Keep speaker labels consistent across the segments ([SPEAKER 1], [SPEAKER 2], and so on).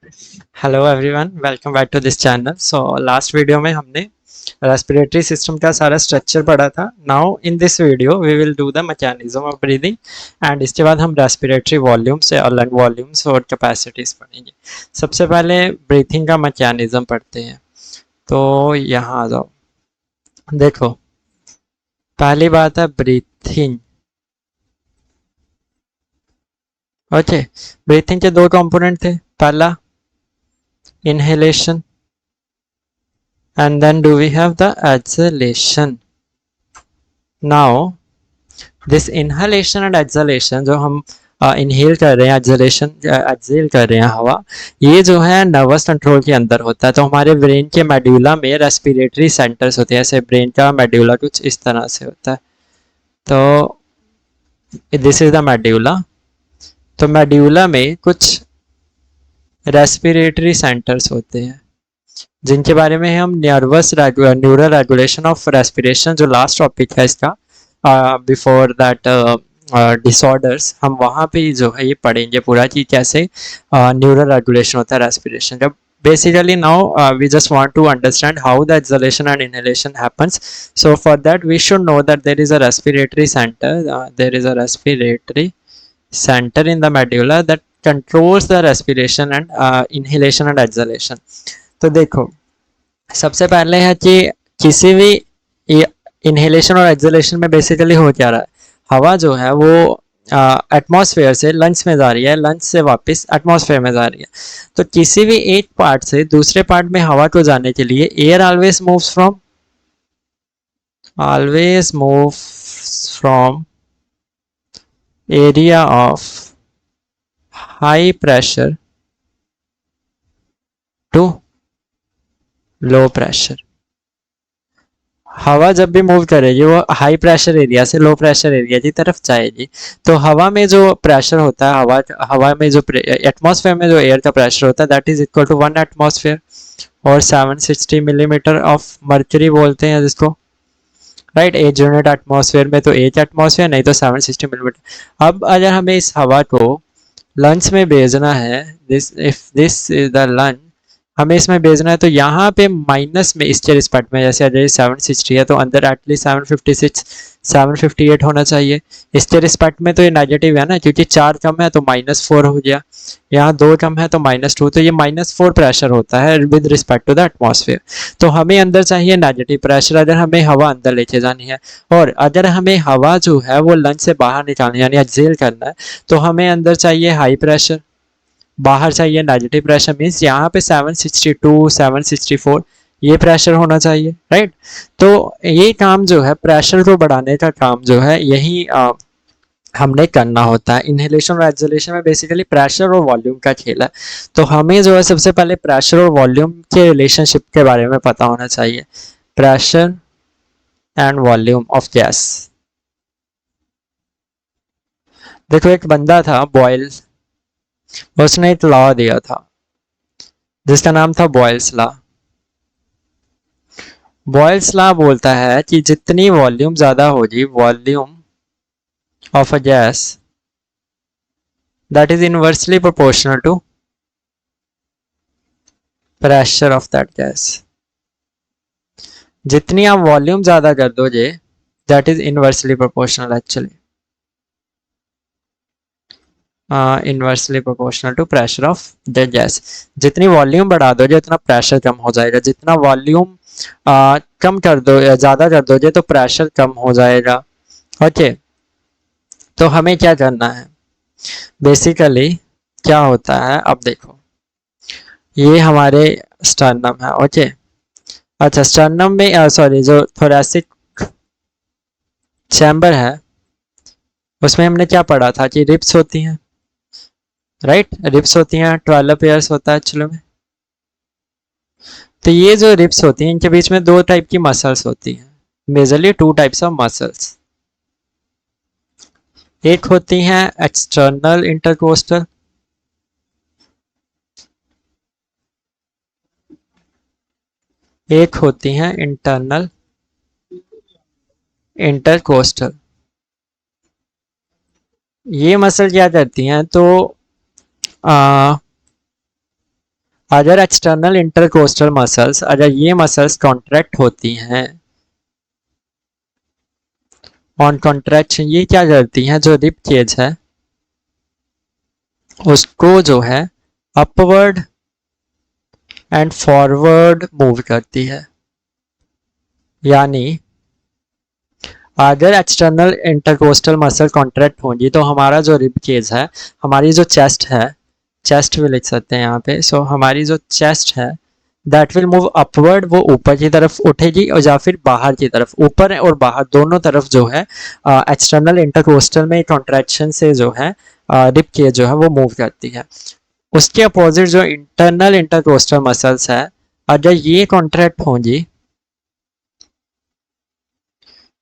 [SPEAKER 1] Hello everyone, welcome back to this channel. So last video में हमने respiratory system का सारा स्ट्रक्चर पढ़ा था। Now in this video we will do the mechanism of breathing and इसके बाद हम रेस्पिरेटरी वॉल्यूम्स या लंग वॉल्यूम्स और कैपेसिटीज पढ़ेंगे। सबसे पहले ब्रीथिंग का मैकेनिज्म पढ़ते हैं। तो यहाँ आ जाओ। देखो, पहली बात है ब्रीथिंग। ओके, ब्रीथिंग के दो कंपोनेंट थे। पहला inhalation and then do we have the exhalation. Now this inhalation and exhalation जो हम इनहेल कर रहे हैं, एक्सहेल कर रहे हैं हवा, ये जो है नर्वस कंट्रोल के अंदर होता है। तो हमारे ब्रेन के मेड्यूला में रेस्पिरेटरी सेंटर्स होते हैं। ऐसे ब्रेन का मेड्यूला कुछ इस तरह से होता है। तो दिस इज द मेड्यूला। तो मेड्यूला में कुछ रेस्पिरेटरी सेंटर्स होते हैं जिनके बारे में हम न्यूरल रेगुलेशन ऑफ रेस्पिरेशन, जो लास्ट टॉपिक है इसका, बिफोर दैट डिसऑर्डर्स, हम वहाँ पे जो है ये पढ़ेंगे पूरा कि कैसे न्यूरल रेगुलेशन होता है रेस्पिरेशन का। Basically now we just want to understand how the exhalation and inhalation happens. So for that we should know that there is a respiratory center. There is a respiratory center in the medulla that controls the respiration and inhalation and exhalation. तो देखो, सबसे पहले है कि किसी भी inhalation और exhalation में बेसिकली हो क्या रहा है, हवा जो है वो एटमॉस्फेयर से लंग्स में जा रही है, लंग्स से वापस एटमॉस्फेयर में जा रही है। तो किसी भी एक पार्ट से दूसरे पार्ट में हवा को जाने के लिए air always moves from area of high pressure to low pressure. हवा जब भी मूव करेगी वो हाई प्रेशर एरिया से लो प्रेशर एरिया की तरफ जाएगी। तो हवा में जो प्रेशर होता है, हवा में जो एटमॉस्फेयर में जो एयर का प्रेशर होता है, that is equal to 1 atmosphere और 760 मिलीमीटर ऑफ मर्क्यूरी बोलते हैं जिसको, राइट। 1 यूनिट एटमॉस्फेयर में तो 1 एटमॉस्फेयर, नहीं तो 760 मिलीमीटर। अब अगर हमें इस हवा को लंग्स में भेजना है, दिस इज द लंग, हमें इसमें भेजना है, तो यहाँ पे माइनस में इसके रिस्पेक्ट में, जैसे अगर 760 है तो अंदर एटलीस्ट 756 758 होना चाहिए। इसके रिस्पेक्ट में तो ये नेगेटिव है ना, क्योंकि 4 कम है तो -4 हो गया, यहाँ 2 कम है तो -2, तो ये -4 प्रेशर होता है with respect to the atmosphere. तो हमें अंदर चाहिए नेगेटिव प्रेशर अगर हमें हवा अंदर लेके जानी है। और अगर हमें हवा जो है वो लंग से बाहर निकालनी, यानी एक्सहेल करना है, तो हमें अंदर चाहिए हाई प्रेशर, बाहर चाहिए नेगेटिव प्रेशर। मीन्स यहाँ पे 762 764 ये प्रेशर होना चाहिए, राइट। तो ये काम जो है, प्रेशर को बढ़ाने का काम जो है, यही हमने करना होता है। इनहेलेशन और एक्सहेलेशन में बेसिकली प्रेशर और वॉल्यूम का खेल है। तो हमें जो है सबसे पहले प्रेशर और वॉल्यूम के रिलेशनशिप के बारे में पता होना चाहिए। Pressure and volume of gas. देखो, एक बंदा था बॉयल, उसने एक लॉ दिया था जिसका नाम था बॉयल्स लॉ। बॉयल्स लॉ बोलता है कि जितनी वॉल्यूम ज्यादा होगी, volume of a gas, that is inversely proportional to pressure of that gas. जितनी आप वॉल्यूम ज्यादा कर दोगे, that is inversely proportional actually, inversely proportional to pressure of the gas. जितनी वॉल्यूम बढ़ा दोगे उतना प्रेशर कम हो जाएगा, जितना वॉल्यूम कम कर दो, ज़्यादा कर दोगे तो प्रेशर कम हो जाएगा। ओके, तो हमें क्या करना है, बेसिकली क्या होता है, अब देखो, ये हमारे स्टर्नम है। ओके, अच्छा, स्टर्नम में सॉरी, जो थोरेसिक चैम्बर है उसमें हमने क्या पढ़ा था कि रिब्स होती हैं, राइट। रिब्स होती हैं, 12 पेयर्स होता है एक्चुअली में। तो ये जो रिब्स होती हैं, इनके बीच में 2 टाइप की मसल्स होती हैं, मेजरली 2 टाइप्स ऑफ मसल्स। एक होती हैं एक्सटर्नल इंटरकोस्टल, एक होती हैं इंटरनल इंटरकोस्टल। ये मसल क्या करती हैं, तो अगर एक्सटर्नल इंटरकोस्टल मसल्स, अगर ये मसल्स कॉन्ट्रैक्ट होती हैं ऑन कॉन्ट्रैक्शन, ये क्या करती हैं, जो रिब केज है उसको जो है अपवर्ड एंड फॉरवर्ड मूव करती है। यानी अगर एक्सटर्नल इंटरकोस्टल मसल कॉन्ट्रैक्ट होंगी तो हमारा जो रिब केज है, हमारी जो चेस्ट है, चेस्ट भी लिख सकते हैं यहाँ पे, सो हमारी जो चेस्ट है दैट विल मूव अपवर्ड, वो ऊपर की तरफ उठेगी, और या फिर बाहर की तरफ, ऊपर और बाहर दोनों तरफ जो है एक्सटर्नल इंटरकोस्टल में कॉन्ट्रैक्शन से जो है रिब केज जो है वो मूव करती है। उसके अपोजिट जो इंटरनल इंटरकोस्टल मसल्स है, अगर ये कॉन्ट्रैक्ट होंगी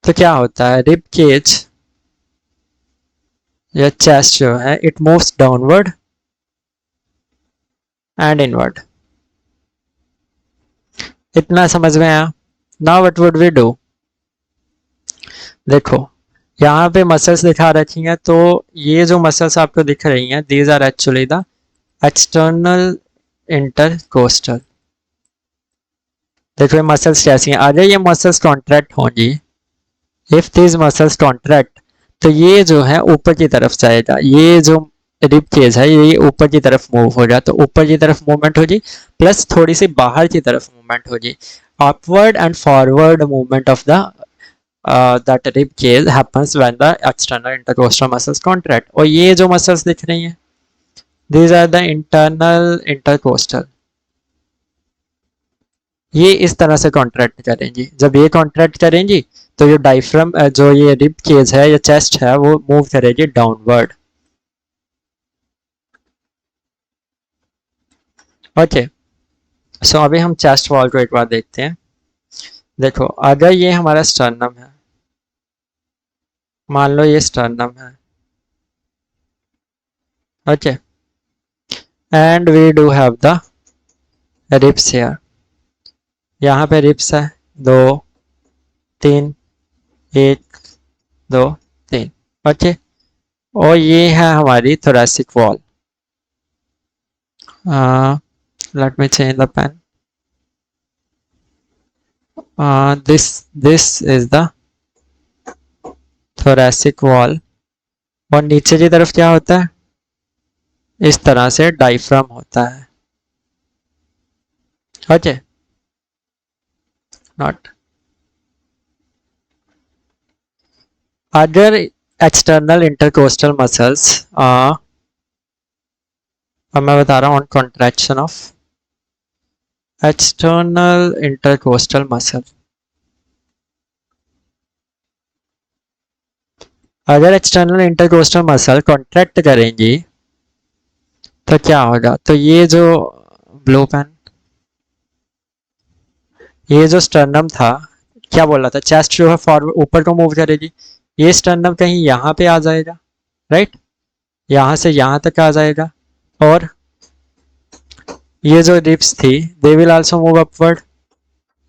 [SPEAKER 1] तो क्या होता है, रिब केज या चेस्ट जो है it moves downward and inward. इतना समझ में आया? Now what would we do? देखो यहाँ पे मसल्स दिखा रखी हैं, तो ये जो मसल्स आपको दिख रही हैं these are actually the external intercostal. देखो ये मसल्स कैसी हैं, अगर ये मसल्स कॉन्ट्रैक्ट होंगी, इफ दिस मसल्स कॉन्ट्रैक्ट, तो ये जो है ऊपर की तरफ जाएगा, ये जो रिब केज है ये ऊपर की तरफ मूव होगा, तो ऊपर की तरफ मूवमेंट होगी, प्लस थोड़ी सी बाहर की तरफ मूवमेंट होगी। Upward and forward movement of the that rib cage happens when the external intercostal muscles contract। और ये जो मसल्स दिख रही हैं these are the internal intercostal, ये इस तरह से कॉन्ट्रैक्ट करेंगी। जब ये कॉन्ट्रैक्ट करेंगी तो ये डायफ्राम जो ये रिब केज है या चेस्ट है वो मूव करेगी डाउनवर्ड। ओके, सो अभी हम चेस्ट वॉल को एक बार देखते हैं। देखो अगर ये हमारा स्टर्नम है, मान लो ये स्टर्नम है, okay, and we do have the ribs here. यहाँ पे रिब्स है 2 3, 1 2 3, ओके, और ये है हमारी thoracic wall. Let me change the pen. this is the thoracic wall, और नीचे की तरफ क्या होता है, इस तरह से डायफ्राम होता है। ओके, नॉट अगर एक्सटर्नल इंटरकोस्टल मसल्स, अब मैं बता रहा हूँ on contraction of external intercostal muscle, अगर एक्सटर्नल इंटरकोस्टल मसल कॉन्ट्रैक्ट करेंगी तो क्या होगा, तो ये जो ब्लू पेन, ये जो स्टर्नम था, क्या बोला था, चेस्ट जो है फॉरवर्ड ऊपर को मूव करेगी, ये स्टर्नम कहीं यहाँ पे आ जाएगा, राइट, यहाँ से यहाँ तक आ जाएगा, और ये जो रिब्स थी they will also move upward,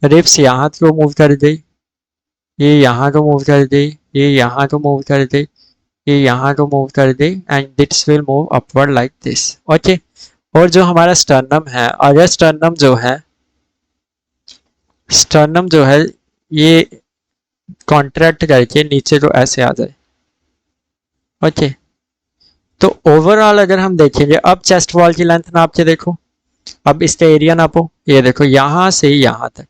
[SPEAKER 1] ribs यहाँ को मूव कर गई, ये यहाँ को मूव कर गई, ये यहाँ को मूव कर गई, ये यहाँ को मूव कर गई, and this will move upward like this. Okay, और जो हमारा स्टर्नम है, अगर स्टर्नम जो है ये कॉन्ट्रैक्ट करके नीचे को ऐसे आ जाए, ओके, तो ओवरऑल अगर हम देखेंगे, अब चेस्ट वॉल की लेंथ नाप के देखो, अब इसका एरिया नापो, ये देखो यहां से यहां तक,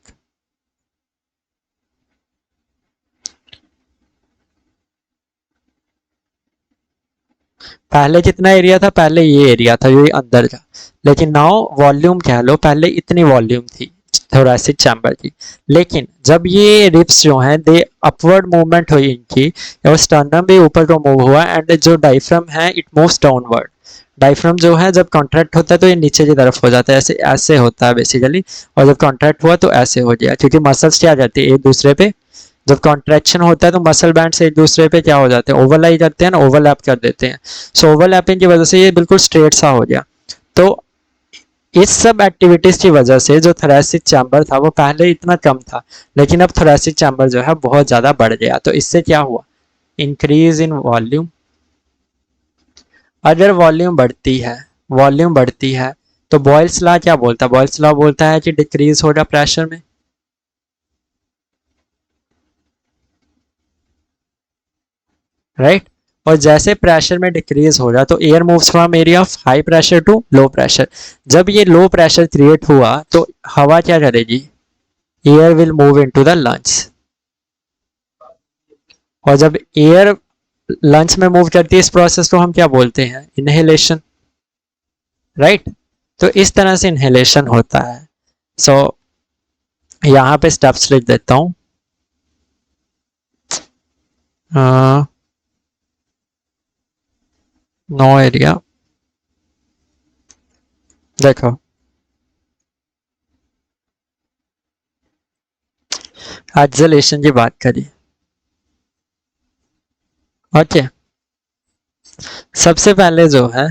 [SPEAKER 1] पहले कितना एरिया था, पहले ये एरिया था ये अंदर का, लेकिन नाउ वॉल्यूम कह लो, पहले इतनी वॉल्यूम थी थोरेसिक चैम्बर की, लेकिन जब ये रिब्स जो हैं दे अपवर्ड मूवमेंट हुई इनकी, और स्टर्नम भी ऊपर को मूव हुआ, एंड जो डायफ्राम है इट मूव्स डाउनवर्ड। डायफ्राम जो है जब कॉन्ट्रैक्ट होता है तो ये नीचे की तरफ हो जाता है, ऐसे ऐसे होता है बेसिकली, और जब कॉन्ट्रैक्ट हुआ तो ऐसे हो गया, क्योंकि मसल्स क्या करती है एक दूसरे पे, जब कॉन्ट्रैक्शन होता है तो मसल बैंड्स एक दूसरे पे क्या हो जाते हैं, ओवरलाई करते हैं ना, ओवरलैप कर देते हैं, सो ओवरलैपिंग की वजह से ये बिल्कुल स्ट्रेट सा हो गया। तो इस सब एक्टिविटीज की वजह से जो थोरेसिक चैम्बर था वो पहले इतना कम था, लेकिन अब थोरेसिक चैम्बर जो है बहुत ज्यादा बढ़ गया, तो इससे क्या हुआ, इंक्रीज इन वॉल्यूम। अगर वॉल्यूम बढ़ती है तो बॉयल्स लॉ क्या बोलता है? बॉयल्स लॉ बोलता है कि डिक्रीज होगा प्रेशर में, राइट और जैसे प्रेशर में डिक्रीज हो रहा तो air moves from area of high pressure to low pressure. जब ये लो प्रेशर क्रिएट हुआ तो हवा क्या करेगी? Air will move into the lungs, और जब एयर लंग्स में मूव करती है इस प्रोसेस को हम क्या बोलते हैं? Inhalation, right. तो इस तरह से इनहेलेशन होता है। सो यहाँ पे स्टेप्स लिख देता हूँ। नो एरिया, देखो एक्सेलेरेशन की बात करिए, ओके। सबसे पहले जो है,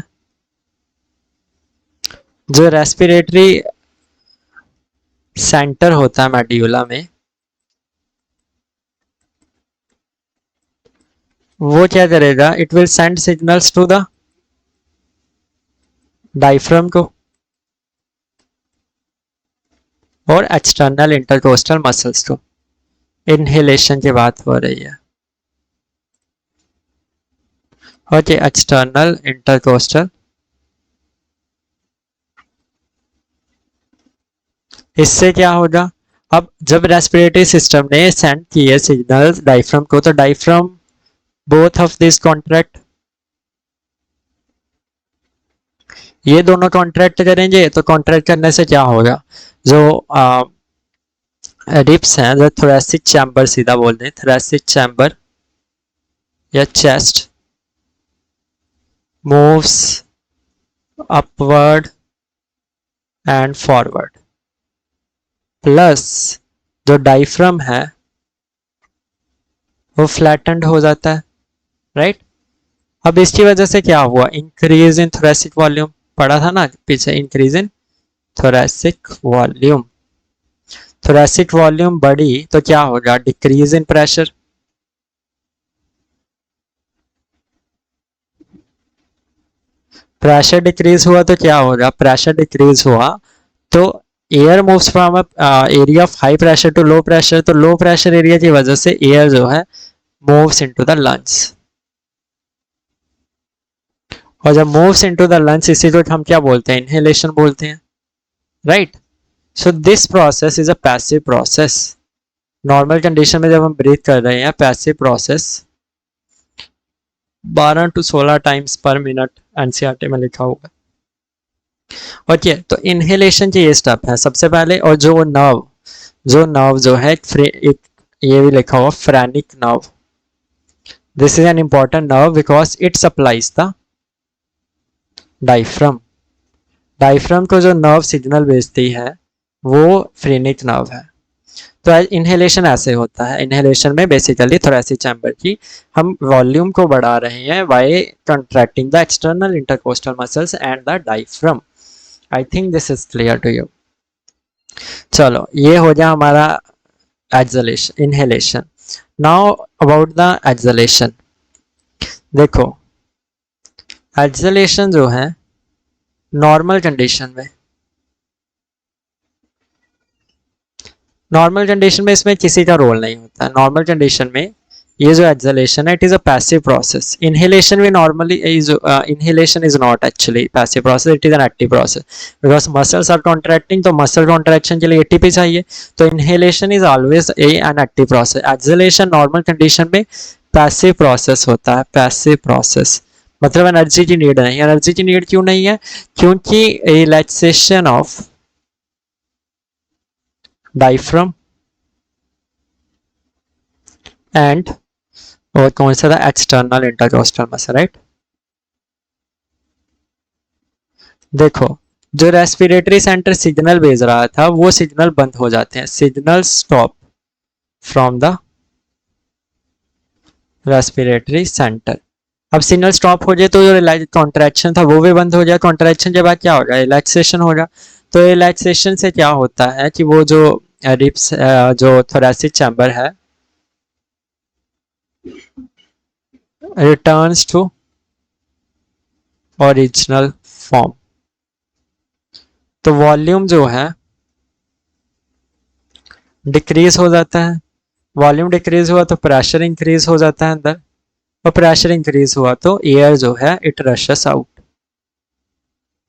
[SPEAKER 1] जो रेस्पिरेटरी सेंटर होता है मेड्यूला में, वो क्या करेगा? It will send signals to the diaphragm को और एक्सटर्नल इंटरकोस्टल मसल्स को। इनहेलेशन की बात हो रही है, ओके। एक्सटर्नल इंटरकोस्टल, इससे क्या होगा? अब जब रेस्पिरेटरी सिस्टम ने सेंड किए सिग्नल डायफ्राम को, तो diaphragm both of this contract, ये दोनों कॉन्ट्रैक्ट करेंगे। तो कॉन्ट्रैक्ट करने से क्या होगा? जो रिप्स हैं, जो थोरेसिक चैम्बर सीधा बोल दें, थोरेसिक चैम्बर या chest moves upward and forward, plus जो डायफ्राम है वो फ्लैटेंड हो जाता है, राइट। अब इसकी वजह से क्या हुआ? इंक्रीज इन थोरेसिक वॉल्यूम, पढ़ा था ना पीछे, increase in thoracic volume. Thoracic volume बढ़ी तो क्या होगा? Decrease in pressure. Pressure decrease हुआ तो क्या होगा? प्रेशर डिक्रीज हुआ तो air moves from area of high pressure to low pressure, तो लो प्रेशर एरिया की वजह से एयर जो है मूव्स इनटू द लंग्स, और जब मूव्स इनटू द लंग्स इसी को हम क्या बोलते हैं? इनहेलेशन बोलते हैं, right. So this process is a passive process. Normal condition में जब हम ब्रीथ कर रहे हैं, पैसिव प्रोसेस 12 to 16 टाइम्स पर मिनट एनसीईआरटी में लिखा होगा, ओके। तो इनहेलेशन के ये स्टेप है सबसे पहले। और जो नर्व जो है एक ये भी लिखा हुआ phrenic nerve, this is an important nerve because it supplies the diaphragm. Diaphragm को जो नर्व सिग्नल भेजती है वो फ्रेनिक नर्व है। तो इनहेलेशन ऐसे होता है। इनहेलेशन में बेसिकली थोरेसिक चैम्बर की हम वॉल्यूम को बढ़ा रहे हैं by contracting the external intercostal muscles and the diaphragm. I think this is clear to you. चलो ये हो गया हमारा exhalation, inhalation. Now about the exhalation. देखो एक्सलेशन जो है नॉर्मल कंडीशन में, नॉर्मल कंडीशन में इसमें किसी का रोल नहीं होता है। नॉर्मल कंडीशन में ये जो एक्सलेशन है it is a passive process. Inhalation भी normally is inhalation is not actually passive process, it is an active process because muscles are contracting, तो मसल कॉन्ट्रैक्शन के लिए एटीपी चाहिए। तो inhalation is always an active process. Exhalation normal condition में passive process होता है। Passive process मतलब energy की नीड नहीं। एनर्जी की नीड क्यों नहीं है? क्योंकि रिलैक्सेशन ऑफ डायफ्राम एंड और कौन सा था? External intercostal muscle, right. देखो जो रेस्पिरेटरी सेंटर सिग्नल भेज रहा था वो सिग्नल बंद हो जाते हैं। Signal stop from the respiratory centre. अब सिग्नल स्टॉप हो जाए तो जो कॉन्ट्रैक्शन था वो भी बंद हो जाए। कॉन्ट्रैक्शन के बाद क्या होगा? रिलैक्सेशन होगा। तो रिलैक्सेशन से क्या होता है कि वो जो रिप्स जो थोरेसिक चैम्बर है रिटर्न्स टू ओरिजिनल फॉर्म। तो वॉल्यूम जो है डिक्रीज हो जाता है, वॉल्यूम डिक्रीज हुआ तो प्रेशर इंक्रीज हो जाता है अंदर, और प्रेशर इंक्रीज हुआ तो एयर जो है इट रशेस आउट,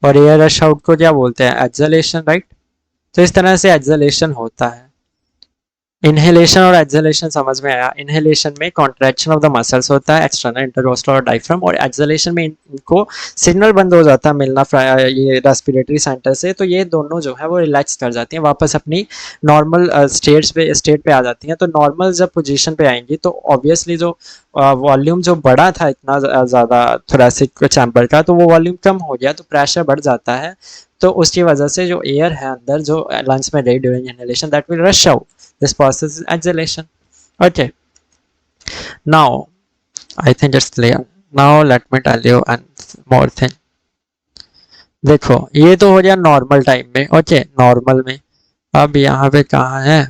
[SPEAKER 1] और एयर रश आउट को क्या बोलते हैं, एक्सलेशन, राइट। तो इस तरह से एक्सलेशन होता है। इनहेलेशन और एक्सलेशन समझ में आया। इनहेलेशन में कॉन्ट्रैक्शन ऑफ द मसल्स होता है, एक्सटर्नल, इंटरकोस्टल और डायफ्राम, और एक्सलेशन में इनको सिग्नल बंद हो जाता है मिलना ये रेस्पिरेटरी सेंटर से, तो ये दोनों जो है वो रिलैक्स कर जाती हैं, वापस अपनी नॉर्मल स्टेट पे आ जाती हैं। तो नॉर्मल जब पोजीशन पे आएंगी तो ऑब्वियसली जो वॉल्यूम जो बढ़ा था इतना ज़्यादा थोरेसिक चैम्बर का, तो वो वॉल्यूम कम हो गया, तो प्रेशर बढ़ जाता है। तो उसकी वजह से जो एयर है अंदर जो लंग्स में रही during inhalation, that will rush out. This process is exhalation. Okay. Now, I think it's clear. Now let me tell you one more thing. देखो ये तो हो गया नॉर्मल टाइम में, ओके, नॉर्मल में। अब यहाँ पे कहाँ है,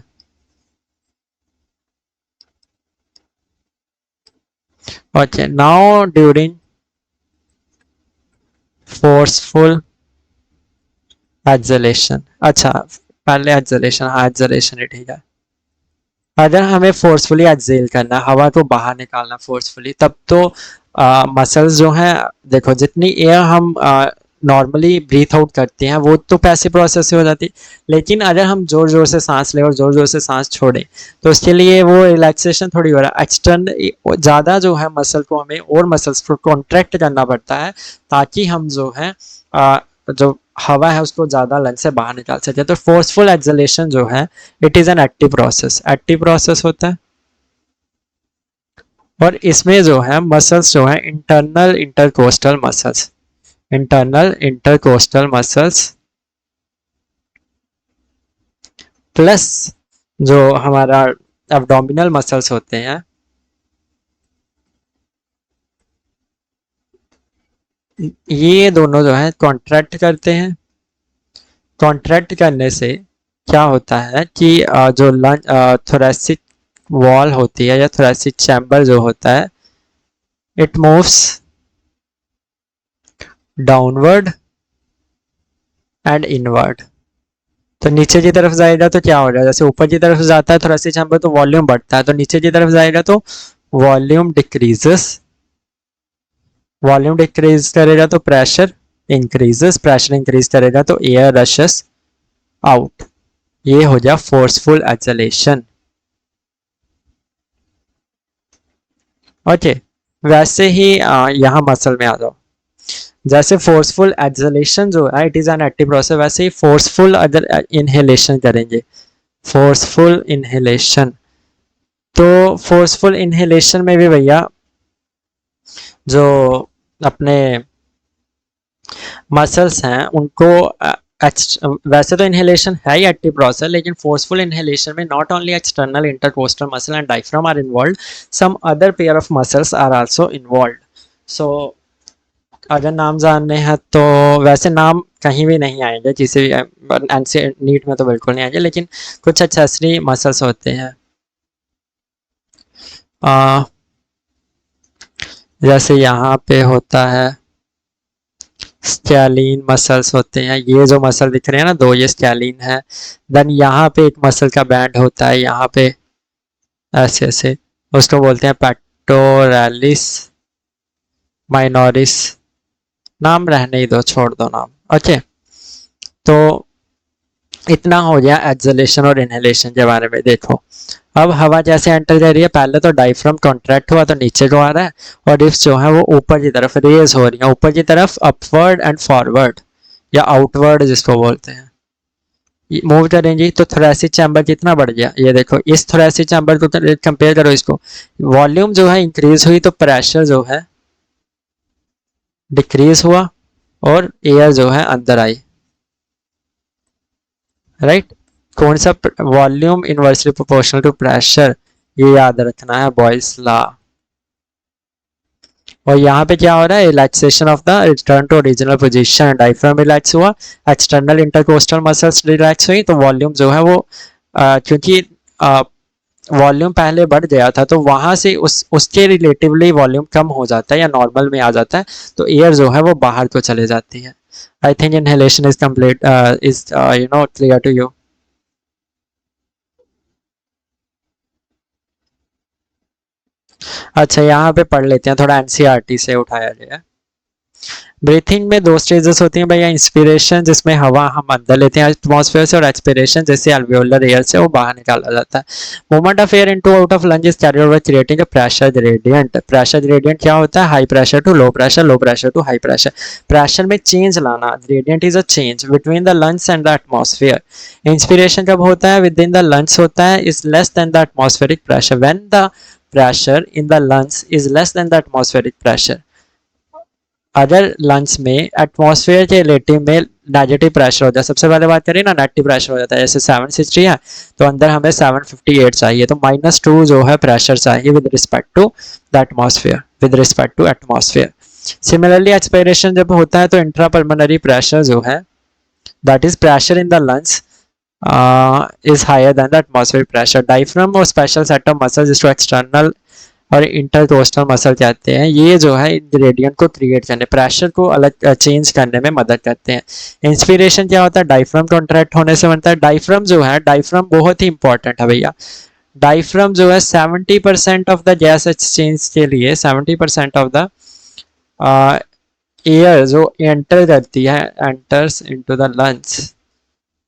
[SPEAKER 1] okay, now during forceful acceleration. अच्छा, पहले एक्सलेशन, हाँ एक्सलेशन ही ठीक है। अगर हमें फोर्सफुली एक्सेल करना है, हवा को बाहर निकालना फोर्सफुली, तब तो मसल्स जो हैं, देखो जितनी एयर हम नॉर्मली ब्रीथ आउट करते हैं वो तो पैसिव प्रोसेस से हो जाती, लेकिन अगर हम जोर जोर से सांस लें और जोर जोर से सांस छोड़ें तो उसके लिए वो रिलैक्सेशन थोड़ी हो रहा है, एक्सटर्न ज़्यादा जो है मसल को हमें और मसल्स को कॉन्ट्रैक्ट करना पड़ता है, ताकि हम जो है जो हवा है उसको ज़्यादा लंग से बाहर निकाल सके। तो फोर्सफुल एक्सलेशन जो है it is an active process, active process होता है। और इसमें जो है मसल्स जो है internal intercostal muscles, internal intercostal muscles plus जो हमारा एब्डोमिनल मसल्स होते हैं, ये दोनों जो है कॉन्ट्रैक्ट करते हैं। कॉन्ट्रैक्ट करने से क्या होता है कि जो लंग थोरेसिक वॉल होती है या थोरेसिक चैम्बर जो होता है, it moves downward and inward. तो नीचे की तरफ जाएगा तो क्या हो जाएगा, जैसे ऊपर की तरफ जाता है थोरेसिक चैम्बर तो वॉल्यूम बढ़ता है, तो नीचे की तरफ जाएगा तो वॉल्यूम डिक्रीजेस, वॉल्यूम डिक्रीज करेगा तो प्रेशर इंक्रीजेस, प्रेशर इंक्रीज करेगा तो एयर रशेस आउट। ये हो गया फोर्सफुल एक्सलेशन। ओके, वैसे ही यहाँ मसल में आ जाओ। जैसे फोर्सफुल एक्सलेशन जो है it is an active process, वैसे ही फोर्सफुल अगर इनहेलेशन करेंगे, फोर्सफुल इनहेलेशन, तो फोर्सफुल इनहेलेशन में भी भैया जो अपने मसल्स हैं उनको वैसे तो इनहेलेशन है ही एक्टिव प्रोसेस, लेकिन फोर्सफुल इनहेलेशन में not only external intercostal muscle and diaphragm are involve, some other pair of muscles are also involve. So अगर नाम जानने हैं तो वैसे नाम कहीं भी नहीं आएंगे, किसी भी नीट में तो बिल्कुल नहीं आएंगे, लेकिन कुछ एक्सेसरी मसल्स होते हैं, जैसे यहाँ पे होता है स्कैलीन मसल्स होते हैं, ये जो मसल दिख रहे हैं ना दो, ये स्कैलीन है। देन यहाँ पे एक मसल का बैंड होता है, यहाँ पे ऐसे ऐसे, उसको बोलते हैं पेक्टोरलिस माइनोरिस, नाम रहने ही दो, छोड़ दो नाम। ओके, तो इतना हो गया एक्सलेशन और इनहेलेशन के बारे में। देखो अब हवा जैसे एंटर कर रही है, पहले तो डायफ्राम कॉन्ट्रैक्ट हुआ तो नीचे को आ रहा है, और रिब्स जो है वो ऊपर की तरफ रेज हो रही है, ऊपर की तरफ अपवर्ड एंड फॉरवर्ड या आउटवर्ड जिसको बोलते हैं, मूव करेंगी। तो थोरेसिक चैम्बर कितना बढ़ गया, ये देखो इस थोरेसिक चैम्बर को कंपेयर करो इसको, वॉल्यूम जो है इंक्रीज हुई तो प्रेशर जो है डिक्रीज हुआ और एयर जो है अंदर आई, राइट। कौन सा, volume inversely proportional to pressure, ये याद रखना है, बॉयल्स लॉ। और यहाँ पे क्या हो रहा है, relaxation of the return to original position, diaphragm relax हुआ, एक्सटर्नल इंटरकोस्टल मसल्स रिलैक्स हुई, तो वॉल्यूम जो है वो क्योंकि वॉल्यूम पहले बढ़ गया था तो वहां से उसके रिलेटिवली वॉल्यूम कम हो जाता है या नॉर्मल में आ जाता है, तो एयर जो है वो बाहर को चले जाती है। I think inhalation is complete, is clear to you. अच्छा, यहाँ पे पढ़ लेते हैं, थोड़ा एनसीईआरटी से उठाया गया है। ब्रीथिंग में दो स्टेजेस होती हैं भैया, इंस्पिरेशन जिसमें हवा हम अंदर लेते हैं एटमॉस्फेयर से, और एक्सपिरेशन जैसे अल्वियोलर एयर से वो बाहर निकाला जाता है। Movement of air into out of lung is carried by creating a pressure gradient. Pressure gradient क्या होता है? High pressure to low pressure, low pressure to high pressure. Pressure में चेंज लाना, gradient is a change between the lungs and the atmosphere. Inspiration कब होता है? Within the lungs होता है, is less than the atmospheric pressure. When the pressure in the lungs is less than the atmospheric pressure। अगर lungs में atmosphere के relative में negative pressure हो जाए, सबसे पहले बात करें ना, नेगेटिव प्रेशर हो जाता है, जैसे 760 है तो अंदर हमें 758 चाहिए, तो -2 जो है प्रेशर चाहिए with respect to the atmosphere, with respect to atmosphere. Similarly expiration जब होता है तो इंट्रापल्मोनरी प्रेशर जो है, that is pressure in the lungs is higher than the atmospheric pressure। Diaphragm और स्पेशल सेट ऑफ मसल्स जिसको external और intercostal muscle कहते हैं, ये जो है ग्रेडियंट को क्रिएट करने, प्रेशर को अलग चेंज करने में मदद करते हैं। इंस्पिरेशन क्या होता है? डायफ्राम कॉन्ट्रैक्ट होने से बनता है। डायफ्राम जो है, डायफ्राम बहुत ही इंपॉर्टेंट है भैया। डायफ्राम जो है 70% ऑफ द गैस एक्सचेंज के लिए, 70% ऑफ द एयर जो एंटर करती है, एंटर्स इनटू द लंग्स,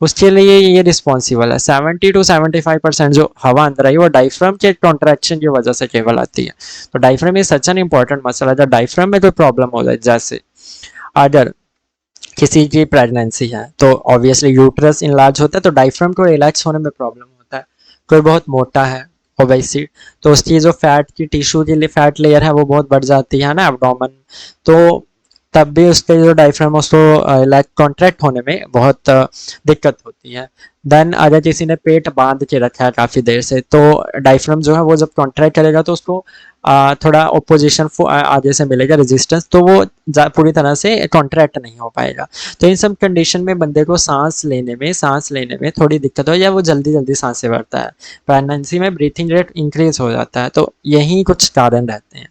[SPEAKER 1] उसके लिए ये रिस्पॉन्सिबल है। 70 to 75% जो हवा अंदर आई वो डायफ्राम के कॉन्ट्रैक्शन की वजह से केवल आती है। तो diaphragm is such an important muscle है। जब डायफ्राम में कोई प्रॉब्लम हो जाए, जैसे अगर किसी की प्रेगनेंसी है तो ऑब्वियसली यूट्रस इनलार्ज होता है, तो डायफ्राम को रिलैक्स होने में प्रॉब्लम होता है। कोई बहुत मोटा है ओबेसी, तो उसकी जो फैट की टिश्यू की फैट लेयर है वो बहुत बढ़ जाती है ना, एब्डोमेन, तो तब भी उसके जो डायफ्राम उसको लाइक कॉन्ट्रैक्ट होने में बहुत दिक्कत होती है। देन अगर किसी ने पेट बांध के रखा है काफ़ी देर से, तो डायफ्राम जो है वो जब कॉन्ट्रैक्ट करेगा तो उसको थोड़ा ओपोजिशन आगे से मिलेगा, रेजिस्टेंस, तो वो पूरी तरह से कॉन्ट्रैक्ट नहीं हो पाएगा। तो इन सब कंडीशन में बंदे को सांस लेने में थोड़ी दिक्कत हो, या वो जल्दी जल्दी सांसें भरता है, प्रेगनेंसी में ब्रीथिंग रेट इंक्रीज हो जाता है। तो यही कुछ कारण रहते हैं।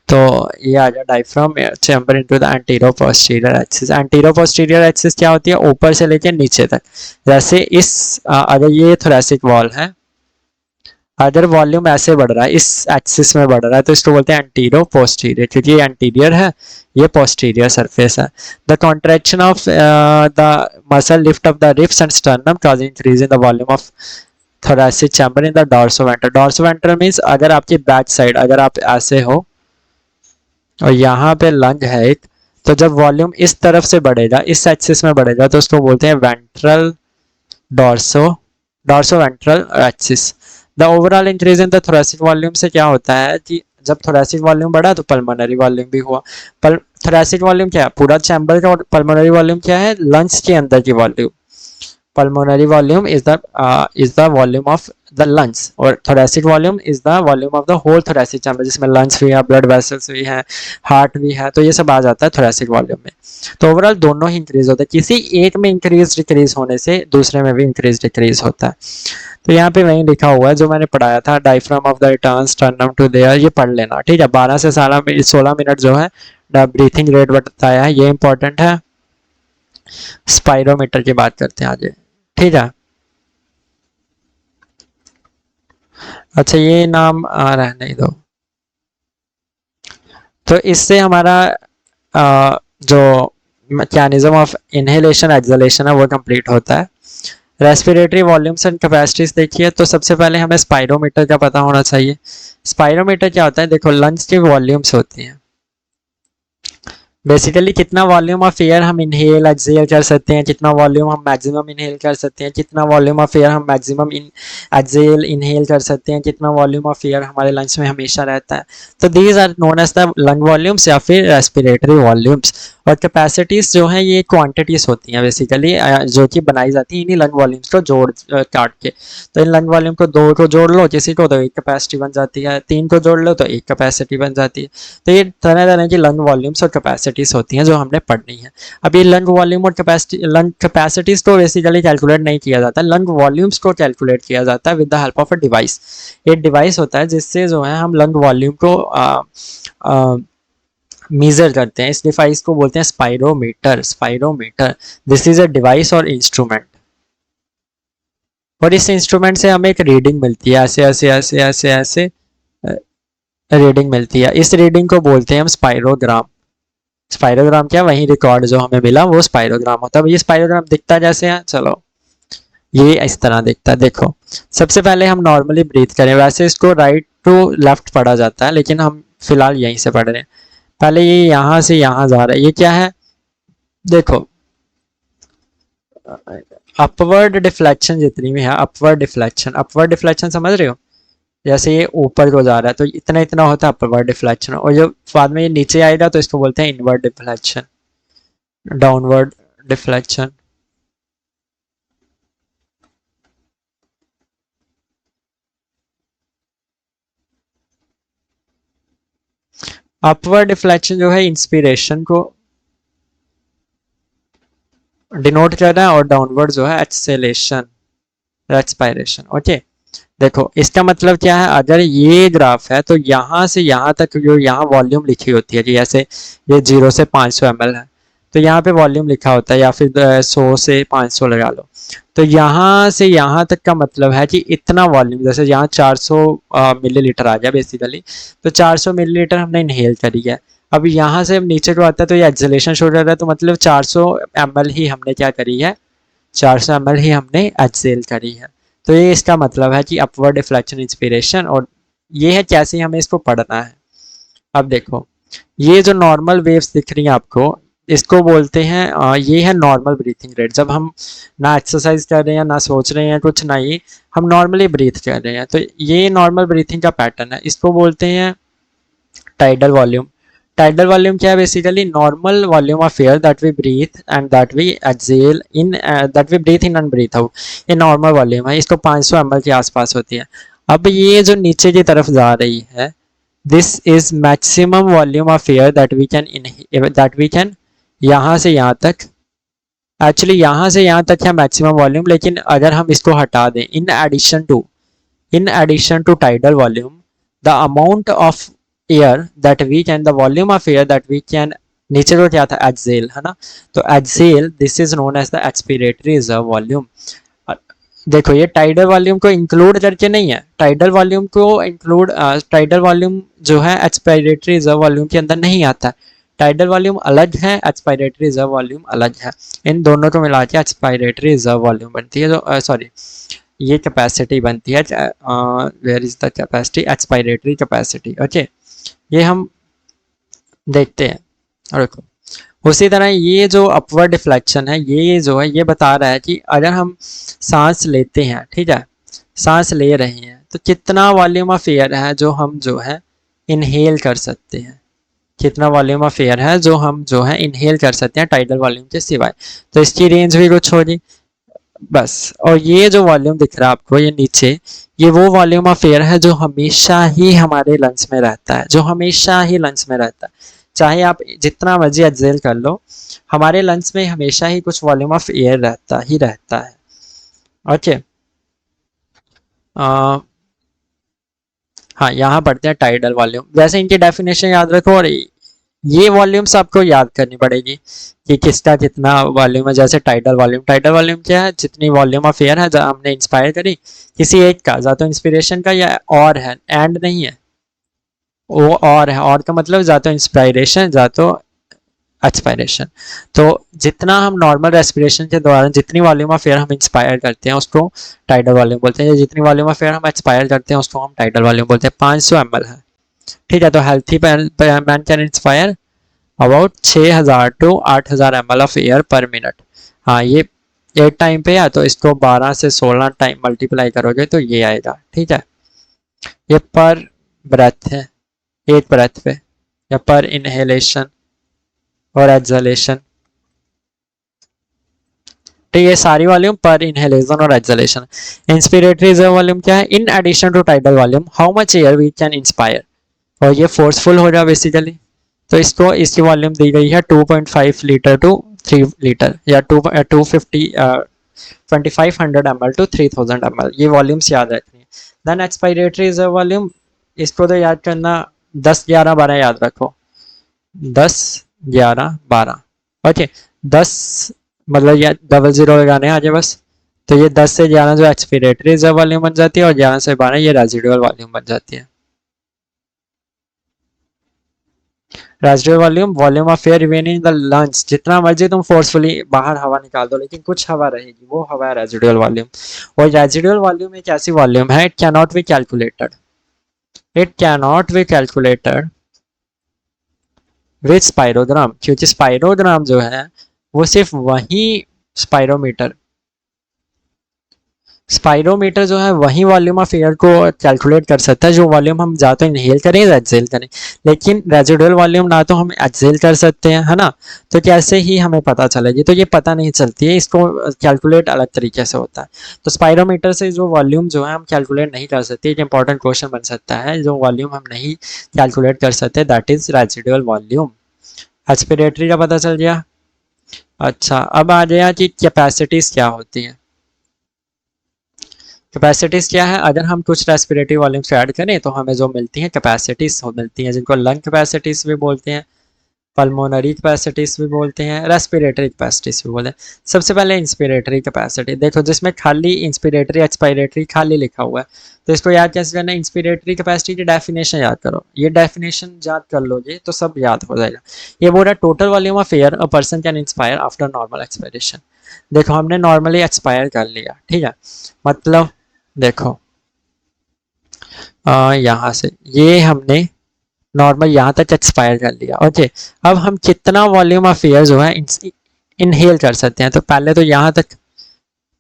[SPEAKER 1] तो ये आ गया diaphragm chamber into the antero posterior axis. Antero posterior axis क्या होती है? ऊपर से लेकर नीचे तक। जैसे इस अगर ये थोरेसिक वॉल है, अगर वॉल्यूम ऐसे बढ़ रहा है, इस एक्सिस में बढ़ रहा है, तो इसको बोलते हैं एंटीरो पोस्टीरियर, क्योंकि ये एंटीरियर है, ये पोस्टीरियर सरफेस है। The contraction of the muscle lift of the ribs and sternum causing increase in the volume of thoracic chamber in the dorsoventral. Dorsoventral means अगर आपकी बैक साइड, अगर आप ऐसे हो और यहाँ पे लंग है एक, तो जब वॉल्यूम इस तरफ से बढ़ेगा, इस एक्सिस में बढ़ेगा, तो उसको बोलते हैं ventral dorso ventral axis. The overall increase in the thoracic volume से क्या होता है कि जब थोरेसिक वॉल्यूम बढ़ा तो पल्मोनरी वॉल्यूम भी हुआ। थोरेसिक वॉल्यूम क्या है? पूरा चैम्बर का। और पल्मोनरी वॉल्यूम क्या है? लंग्स के अंदर की volume. pulmonary volume is the volume of the lungs, और thoracic volume is the volume of the whole thoracic chamber, जिसमें lungs भी है, blood vessels भी है, heart भी है, तो ये सब आ जाता है thoracic volume में। तो ओवरऑल दोनों ही इंक्रीज होते हैं, किसी एक में इंक्रीज डिक्रीज होने से दूसरे में भी इंक्रीज डिक्रीज होता है। तो यहाँ पे वही लिखा हुआ है जो मैंने पढ़ाया था, diaphragm of the return sternum to there, ये पढ़ लेना, ठीक है। 12 से 16 मिनट जो है ब्रीथिंग रेट बताया है, ये इंपॉर्टेंट है। स्पाइरोमीटर की बात करते हैं आगे, ठीक है। अच्छा, ये नाम रहने दो। तो इससे हमारा जो मैकेनिज्म ऑफ इनहेलेशन एक्सहेलेशन है वो कंप्लीट होता है। रेस्पिरेटरी वॉल्यूम्स एंड कैपेसिटीज देखिए, तो सबसे पहले हमें स्पाइरोमीटर का पता होना चाहिए। स्पाइरोमीटर क्या होता है? देखो, लंग्स की वॉल्यूम्स होती हैं, बेसिकली कितना वॉल्यूम ऑफ एयर हम इनहेल एक्सहेल कर सकते हैं, कितना वॉल्यूम हम मैक्सिमम इनहेल कर सकते हैं, कितना वॉल्यूम ऑफ एयर हम मैक्सिमम एक्सहेल इनहेल कर सकते हैं, कितना वॉल्यूम ऑफ एयर हमारे लंग्स में हमेशा रहता है। तो these are known as the lung volumes या फिर रेस्पिरेटरी वॉल्यूम्स। और कैपेसिटीज जो है ये क्वांटिटीज होती हैं बेसिकली, जो कि बनाई जाती है इन्हीं लंग वॉल्यूम्स को जोड़ काट के। तो इन लंग वॉल्यूम को 2 को जोड़ लो किसी को तो एक कैपेसिटी बन जाती है, 3 को जोड़ लो तो एक कैपेसिटी बन जाती है। तो ये तरह तरह की लंग वॉल्यूम्स और कैपेसिटीज होती हैं जो हमने पढ़नी है। अब ये लंग वॉल्यूम और लंग कैपेसिटीज को बेसिकली कैलकुलेट नहीं किया जाता, लंग वॉल्यूम्स को कैलकुलेट किया जाता है with the help of a device. एक डिवाइस होता है जिससे जो है हम लंग वॉल्यूम को मीजर करते हैं। इस डिवाइस को बोलते हैं spirometer. Spirometer, this is a device और इंस्ट्रूमेंट, और इस इंस्ट्रूमेंट से हमें एक रीडिंग मिलती है, ऐसे ऐसे ऐसे ऐसे ऐसे रीडिंग मिलती है। इस रीडिंग को बोलते हैं हम स्पाइरोग्राम। स्पाइरोग्राम क्या, वही रिकॉर्ड जो हमें मिला वो स्पाइरोग्राम होता है। ये स्पाइरोग्राम दिखता जैसे है, चलो ये इस तरह दिखता है। देखो सबसे पहले हम नॉर्मली ब्रीथ करें, वैसे इसको राइट टू लेफ्ट पढ़ा जाता है लेकिन हम फिलहाल यहीं से पढ़ रहे हैं। पहले ये यहाँ से यहाँ जा रहा है, ये क्या है, देखो अपवर्ड डिफ्लेक्शन जितनी भी है, अपवर्ड डिफ्लेक्शन, अपवर्ड डिफ्लेक्शन समझ रहे हो, जैसे ये ऊपर को जा रहा है तो इतना इतना होता है अपवर्ड डिफ्लेक्शन, और जो बाद में ये नीचे आएगा तो इसको बोलते हैं inward deflection, downward deflection. Upward deflection जो है इंस्पिरेशन को डिनोट कर रहा है, और डाउनवर्ड जो है एक्सेलेरेशन, एक्सपायरेशन। ओके, देखो इसका मतलब क्या है, अगर ये ग्राफ है तो यहाँ से यहाँ तक जो यहाँ वॉल्यूम लिखी होती है, जैसे ये 0 से 500 ml है तो यहाँ पे वॉल्यूम लिखा होता है, या फिर 100 से 500 लगा लो, तो यहाँ से यहाँ तक का मतलब है कि इतना वॉल्यूम, जैसे यहाँ 400 मिलीलीटर आ गया बेसिकली, तो 400 मिलीलीटर हमने इनहेल करी है। अब यहाँ से नीचे को आता है तो ये एक्सेलेरेशन शो कर रहा है, तो मतलब 400 ml ही हमने क्या करी है, 400 ml ही हमने एक्सेल करी है। तो ये इसका मतलब है कि अपवर्ड डिफ्लेक्शन इंस्पिरेशन, और ये है कैसे हमें इसको पढ़ना है। अब देखो ये जो नॉर्मल वेव्स दिख रही हैं आपको, इसको बोलते हैं ये है नॉर्मल ब्रीथिंग रेट। जब हम ना एक्सरसाइज कर रहे हैं ना सोच रहे हैं कुछ, ना ही हम नॉर्मली ब्रीथ कर रहे हैं, तो ये नॉर्मल ब्रीथिंग का पैटर्न है। इसको बोलते हैं टाइडल वॉल्यूम। टाइडल वॉल्यूम क्या है, basically normal volume of air that we breathe and that we exhale in, that we breathe in and breathe out, ये नॉर्मल वॉल्यूम है। इसको 500 ml के आसपास होती है। अब ये जो नीचे की तरफ जा रही है, this is maximum volume of air that we can, that we can, यहाँ से यहाँ तक, एक्चुअली यहाँ से यहाँ तक है मैक्सिमम वॉल्यूम, लेकिन अगर हम इसको हटा दें, in addition to tidal volume, the amount of air that we can, the volume of air that we can, नीचे को क्या था एक्सेल है ना, तो exhale this is known as the expiratory reserve volume. देखो ये टाइडल वॉल्यूम को इंक्लूड करके नहीं है, टाइडल वॉल्यूम को इंक्लूड, टाइडल वॉल्यूम जो है एक्सपायरेटरी रिजर्व वॉल्यूम के अंदर नहीं आता। टाइडल वॉल्यूम अलग है, एक्सपायरेटरी रिजर्व वॉल्यूम अलग है। इन दोनों को मिला के एक्सपायरेटरी रिजर्व वॉल्यूम बनती है, जो सॉरी ये कैपेसिटी बनती है, where is the capacity, expiratory capacity. Okay, ये हम देखते हैं। और देखो उसी तरह ये जो अपवर्ड डिफ्लेक्शन है, ये जो है ये बता रहा है कि अगर हम सांस लेते हैं, ठीक है, सांस ले रहे हैं तो कितना वॉल्यूम ऑफ एयर है जो हम जो है इनहेल कर सकते हैं, कितना वॉल्यूम ऑफ एयर है जो हम जो है इनहेल कर सकते हैं टाइडल वॉल्यूम के सिवाय। तो इसकी रेंज भी कुछ होगी बस। और ये जो वॉल्यूम दिख रहा है आपको ये नीचे, ये वो वॉल्यूम ऑफ एयर है जो हमेशा ही हमारे लंग्स में रहता है, जो हमेशा ही लंग्स में रहता है, चाहे आप जितना मर्जी एक्सेल कर लो, हमारे लंग्स में हमेशा ही कुछ वॉल्यूम ऑफ एयर रहता ही रहता है। ओके, हाँ यहाँ पढ़ते हैं टाइडल वॉल्यूम। वैसे इनकी डेफिनेशन याद रखो, और ये वॉल्यूम्स आपको याद करनी पड़ेगी कि किसका कितना वॉल्यूम है। जैसे टाइडल वॉल्यूम, टाइडल वॉल्यूम क्या है, जितनी वॉल्यूम ऑफ एयर है जो हमने इंस्पायर करी किसी एक का, या तो इंस्पिरेशन का या और है, एंड नहीं है, वो और है, और का मतलब या तो इंस्पायरेशन या तो एक्सपायरेशन। तो जितना हम नॉर्मल रेस्पिरेशन के दौरान जितनी वॉल्यूम ऑफ एयर हम इंस्पायर करते हैं उसको टाइडल वॉल्यूम बोलते हैं, जितनी वॉल्यूम ऑफ एयर हम एक्सपायर करते हैं उसको हम टाइडल वॉल्यूम बोलते हैं। 500 ml है, ठीक है, तो healthy man can inspire about 6000 to 8000 ml of air per minute. हाँ ये एक टाइम पे है, तो इसको 12 से 16 टाइम मल्टीप्लाई करोगे तो ये आएगा, ठीक है। ये पर ब्रेथ है, एक ब्रेथ पे, या पर इनहेलेशन और एक्सहेलेशन, तो ये सारी वॉल्यूम पर इनहेलेशन और एक्सहेलेशन। इंस्पिरेटरी रिजर्व वॉल्यूम क्या है, in addition to tidal volume how much air we can inspire, और ये फोर्सफुल हो रहा बेसिकली, तो इसको इसकी वॉल्यूम दी गई है 2.5 लीटर टू 3 लीटर, या 2500 ml टू 3000 ml, ये वॉल्यूम्स याद रखनी है। देन एक्सपायरेटरी रिजर्व वॉल्यूम, इसको तो याद करना 10 11 12 याद रखो, 10, 11, 12। ओके, 10 मतलब ये डबल जीरो लगाने आ जाए बस। तो ये 10 से 11 जो एक्सपीरेटरी रिजर्व वॉल्यूम बन जाती है और 11 से 12 ये रेजिडुअल वॉल्यूम बन जाती है। Residual volume, volume of air remaining in the lungs, जितना मर्जी तुम फोर्सफुली बाहर हवा निकाल दो लेकिन कुछ हवा रहेगी, वो हवा है रेजिडुअल वॉल्यूम। और रेजिडुअल वॉल्यूम एक ऐसी वॉल्यूम है, it can not be calculated, it can not be calculated with spirogram, क्योंकि स्पाइरोग्राम जो है वो सिर्फ वही स्पाइरोमीटर, स्पाइरोमीटर जो है वही वॉल्यूम ऑफ एयर को कैलकुलेट कर सकता है जो वॉल्यूम हम या तो इनहेल करें या एक्सहेल करें। लेकिन रेजिडुअल वॉल्यूम ना तो हम एक्सहेल कर सकते हैं, है ना, तो कैसे ही हमें पता चलेगी, तो ये पता नहीं चलती है, इसको कैलकुलेट अलग तरीके से होता है। तो स्पाइरोमीटर से जो वॉल्यूम जो है हम कैलकुलेट नहीं कर सकते, एक इंपॉर्टेंट क्वेश्चन बन सकता है, जो वॉल्यूम हम नहीं कैलकुलेट कर सकते that is residual volume. Expiratory का पता चल गया। अच्छा, अब आ गया कि कैपेसिटीज क्या होती हैं। कैपेसिटीज क्या है, अगर हम कुछ रेस्पिरेटरी वॉल्यूम्स ऐड करें तो हमें जो मिलती हैं कैपेसिटीज मिलती हैं, जिनको लंग कैपेसिटीज भी बोलते हैं, पल्मोनरी कैपेसिटीज भी बोलते हैं, रेस्पिरेटरी कैपेसिटीज भी बोलते हैं। सबसे पहले इंस्पिरेटरी कैपेसिटी देखो, जिसमें खाली इंस्पिरेटरी एक्सपायरेटरी खाली लिखा हुआ है, तो इसको याद कैसे करना है, इंस्पिरेटरी कैपेसिटी की डेफिनेशन याद करो, ये डेफिनेशन याद कर लोगे तो सब याद हो जाएगा। ये बोल रहा है total volume of air a person can inspire after normal expiration. देखो हमने नॉर्मली एक्सपायर कर लिया, ठीक है, मतलब देखो यहाँ से ये हमने नॉर्मल यहाँ तक एक्सपायर कर लिया। ओके, अब हम कितना वॉल्यूम ऑफ एयर जो है इनहेल कर सकते हैं, तो पहले तो यहाँ तक,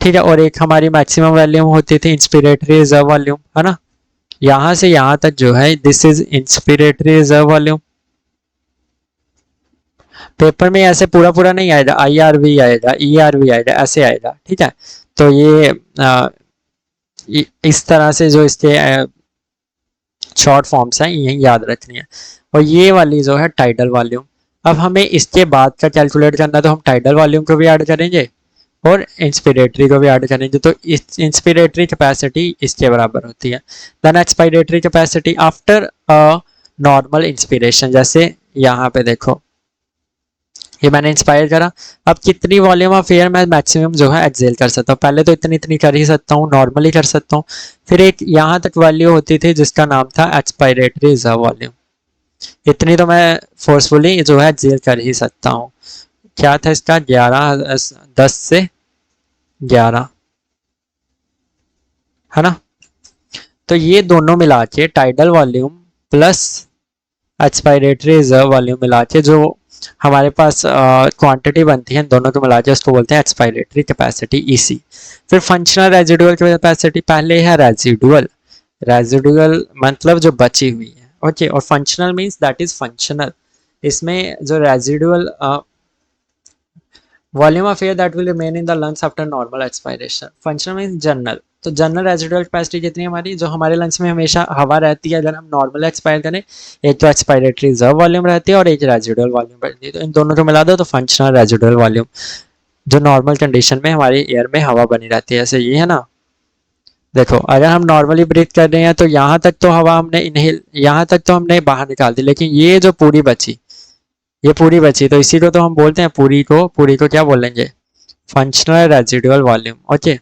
[SPEAKER 1] ठीक है, और एक हमारी मैक्सिमम वॉल्यूम होती थी इंस्पिरेटरी रिजर्व वॉल्यूम, है ना, यहाँ से यहाँ तक जो है this is inspiratory reserve volume. Paper में ऐसे पूरा पूरा नहीं आएगा, IRV आएगा, ERV आएगा, ऐसे आएगा, ठीक है। तो ये इस तरह से जो इसके शॉर्ट फॉर्म्स हैं ये याद रखनी है। और ये वाली जो है टाइडल वॉल्यूम, अब हमें इसके बाद का कैलकुलेट करना, तो हम टाइडल वॉल्यूम को भी ऐड करेंगे और इंस्पिरेटरी को भी ऐड करेंगे, तो इस इंस्पिरेटरी कैपेसिटी इसके बराबर होती है। Then expiratory capacity after a normal inspiration, जैसे यहाँ पे देखो ये मैंने इंस्पायर करा, अब कितनी वॉल्यूम ऑफ एयर मैं मैक्सिमम जो है एक्सेल कर सकता हूँ, पहले तो इतनी इतनी कर ही सकता हूँ, नॉर्मली कर सकता हूँ, फिर एक यहाँ तक वैल्यू होती थी जिसका नाम था एक्सपायरेटरी रिजर्व वॉल्यूम, इतनी तो मैं फोर्सफुली जो है एक्सेल कर ही सकता हूँ। क्या था इसका, 11, 10 से 11, है ना। तो ये दोनों मिला के tidal volume plus expiratory reserve volume मिला के जो हमारे पास क्वांटिटी बनती है, दोनों को मिला के उसको बोलते हैं एक्सपायरेटरी कैपेसिटी, EC। फिर फंक्शनल रेजिडुअल कैपेसिटी, पहले है रेजिडुअल, रेजिडुअल मतलब जो बची हुई है, ओके, और functional means that is functional, इसमें जो residual volume of air that will remain in the lungs after normal expiration, functional means general, तो जनरल रेजिडुअल कैपेसिटी कितनी है हमारी, जो हमारे लंग्स में हमेशा हवा रहती है अगर हम नॉर्मल एक्सपायर करें, एक तो एक्सपायरेटरी रिजर्व वॉल्यूम रहती है और एक रेजिडुअल वॉल्यूम रहती है, तो इन दोनों को मिला दो तो फंक्शनल रेजिडुअल वॉल्यूम, जो नॉर्मल कंडीशन में हमारी एयर में हवा बनी रहती है, ऐसे ये है ना। देखो अगर हम नॉर्मली ब्रीथ कर रहे हैं तो यहाँ तक तो हवा हमने इनहेल, यहाँ तक तो हमने बाहर निकाल दी, लेकिन ये जो पूरी बची, ये पूरी बची, तो इसी को तो हम बोलते हैं, पूरी को क्या बोलेंगे, functional residual volume. Okay,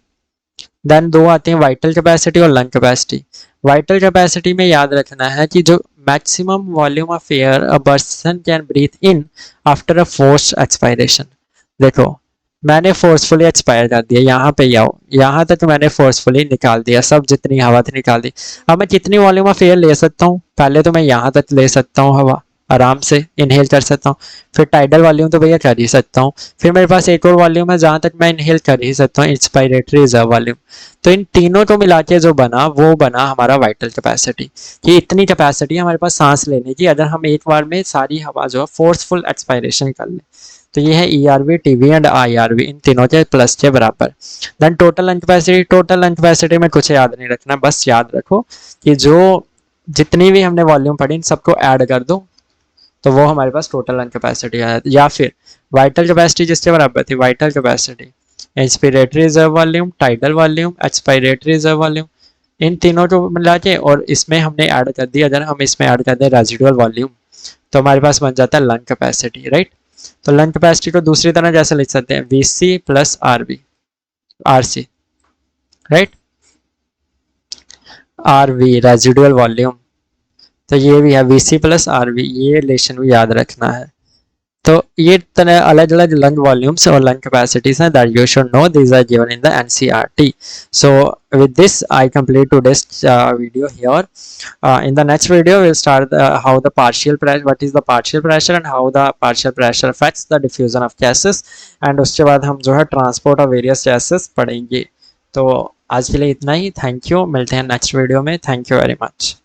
[SPEAKER 1] then दो आते हैं वाइटल कैपेसिटी और लंग कैपेसिटी। वाइटल कैपेसिटी में याद रखना है कि जो maximum volume of air a person can breathe in after a forced expiration, देखो मैंने फोर्सफुली एक्सपायर कर दिया, यहाँ पे आओ, यहाँ तक मैंने फोर्सफुली निकाल दिया, सब जितनी हवा थी निकाल दी, अब मैं कितनी वॉल्यूम ऑफ एयर ले सकता हूँ, पहले तो मैं यहाँ तक ले सकता हूँ हवा, आराम से इनहेल कर सकता हूँ, फिर टाइडल वॉल्यूम तो भैया कर ही सकता हूँ, फिर मेरे पास एक और वॉल्यूम है जहाँ तक मैं इनहेल कर ही सकता हूँ, इंस्पायरेटरी रिजर्व वॉल्यूम। तो इन तीनों को मिला के जो बना वो बना हमारा वाइटल कैपेसिटी, कि इतनी कैपेसिटी हमारे पास सांस लेने की अगर हम एक बार में सारी हवा जो है फोर्सफुल एक्सपायरेशन कर लें, तो ये है ERV, TV एंड IRV, इन तीनों के प्लस के बराबर। Then total lung capacity, total lung capacity में कुछ याद नहीं रखना, बस याद रखो कि जो जितनी भी हमने वॉल्यूम पढ़ी इन सबको ऐड कर दो तो वो हमारे पास टोटल लंग कैपेसिटी आ जाती है। या फिर वाइटल कैपेसिटी जिसके बराबर थी, vital capacity inspiratory reserve volume, tidal volume, expiratory reserve volume, इन तीनों को मिला के और इसमें हमने ऐड कर दिया, अगर हम इसमें ऐड कर दें रेजिडुअल वॉल्यूम, तो हमारे पास बन जाता है लंग कैपेसिटी, राइट। तो लंग कैपेसिटी को दूसरी तरह जैसे लिख सकते हैं VC plus RC, right. RV residual volume, तो ये भी है VC प्लस RV, ये रिलेशन भी याद रखना है। तो ये तरह अलग अलग लंग वॉल्यूम्स और लंग कैपेसिटीज हैं that you should know. These are given in the NCERT. So with this I complete today's video here. In the next video we'll start how the partial pressure, what is the partial pressure and how the partial pressure affects the diffusion of gases, and उसके बाद हम जो है transport of various gases पढ़ेंगे। तो आज के लिए इतना ही, थैंक यू, मिलते हैं नेक्स्ट वीडियो में, थैंक यू वेरी मच।